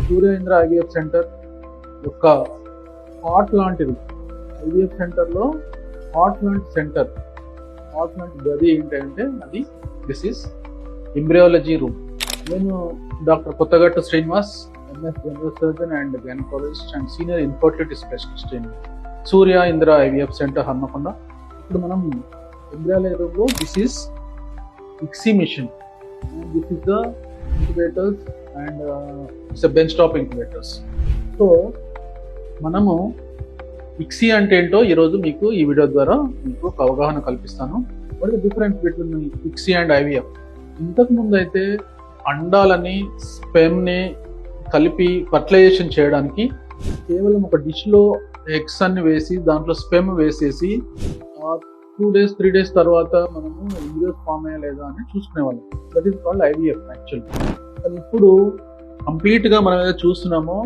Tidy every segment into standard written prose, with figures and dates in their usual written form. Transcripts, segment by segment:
సూర్య Indra IVF centre యొక్క heart లాంటిది. IVF సెంటర్లో హార్ట్ లాంటి సెంటర్, హార్ట్ లాంటి గది ఏంటంటే అది దిస్ ఈస్ ఎంబ్రియాలజీ రూమ్. నేను doctor Kothagattu Srinivas, MS general surgeon and gynaecologist and senior infertility specialist in Surya Indra IVF centre Hanamkonda. ఇప్పుడు మనం ఎంబ్రియాలజీ రూమ్లో this is ICSI machine, this is the incubators and it's bench top incubators. So మనము ICSI అంటే ఏంటో ఈరోజు మీకు ఈ వీడియో ద్వారా మీకు ఒక అవగాహన కల్పిస్తాను. What is the difference between ICSI and IVF? ఇంతకు ముందు అయితే అండాలని స్పెమ్ని కలిపి ఫర్టిలైజేషన్ చేయడానికి కేవలం ఒక డిష్లో ఎగ్స్ అన్ని వేసి దాంట్లో స్పెమ్ వేసేసి 2 days 3 days తర్వాత మనము ఎంబ్రియోస్ ఫామ్ అయ్యలేదా అని చూసుకునేవాళ్ళం. That is called IVF actually. కానీ ఇప్పుడు కంప్లీట్గా మనం ఏదైతే చూస్తున్నామో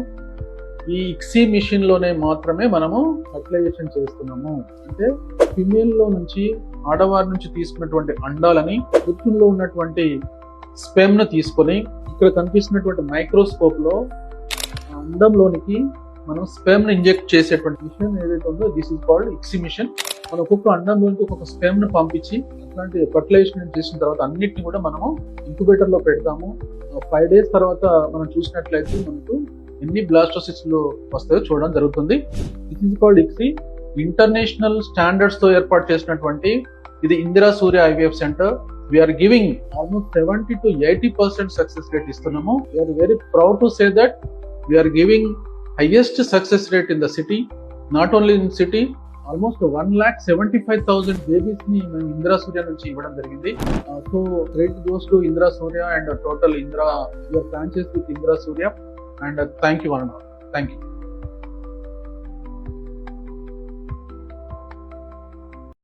ఈ ఇక్సీ మిషన్లోనే మాత్రమే మనము ఫర్టిలైజేషన్ చేస్తున్నాము. అంటే ఫిమేల్లో నుంచి, ఆడవారి నుంచి తీసుకున్నటువంటి అండాలని పురుషుల్లో ఉన్నటువంటి స్పెమ్ను తీసుకొని ఇక్కడ కనిపిస్తున్నటువంటి మైక్రోస్కోప్లో అండంలోనికి మనం స్పెమ్ను ఇంజెక్ట్ చేసేటువంటి మిషన్ ఏదైతే ఉందో this is called ICSI machine. మనం ఒక్కొక్క అండంలోనికి ఒక్కొక్క స్పెమ్ను పంపించి అట్లాంటి ఫర్టిలైజేషన్ చేసిన తర్వాత అన్నిటిని కూడా మనము ఇంక్యుబేటర్లో పెడతాము. 5 days తర్వాత మనం చూసినట్లయితే మనకు ఎన్ని బ్లాస్టోసిస్లు వస్తాయో చూడడం జరుగుతుంది. This is called ICSI. International standards తో ఏర్పాటు చేసినటువంటి ఇది Indira Surya IVF centre. We're giving almost 70 to 80% success rate ఇస్తున్నాము. We're very proud to say that we're giving highest success rate in the city. Not only in city, almost 1,75,000 babies ని మేము ఇందిరా సూర్య నుంచి ఇవ్వడం జరిగింది. So credit goes to Indira Surya and total Indira your franchise with Indira Surya. And thank you, Varuna. Thank you.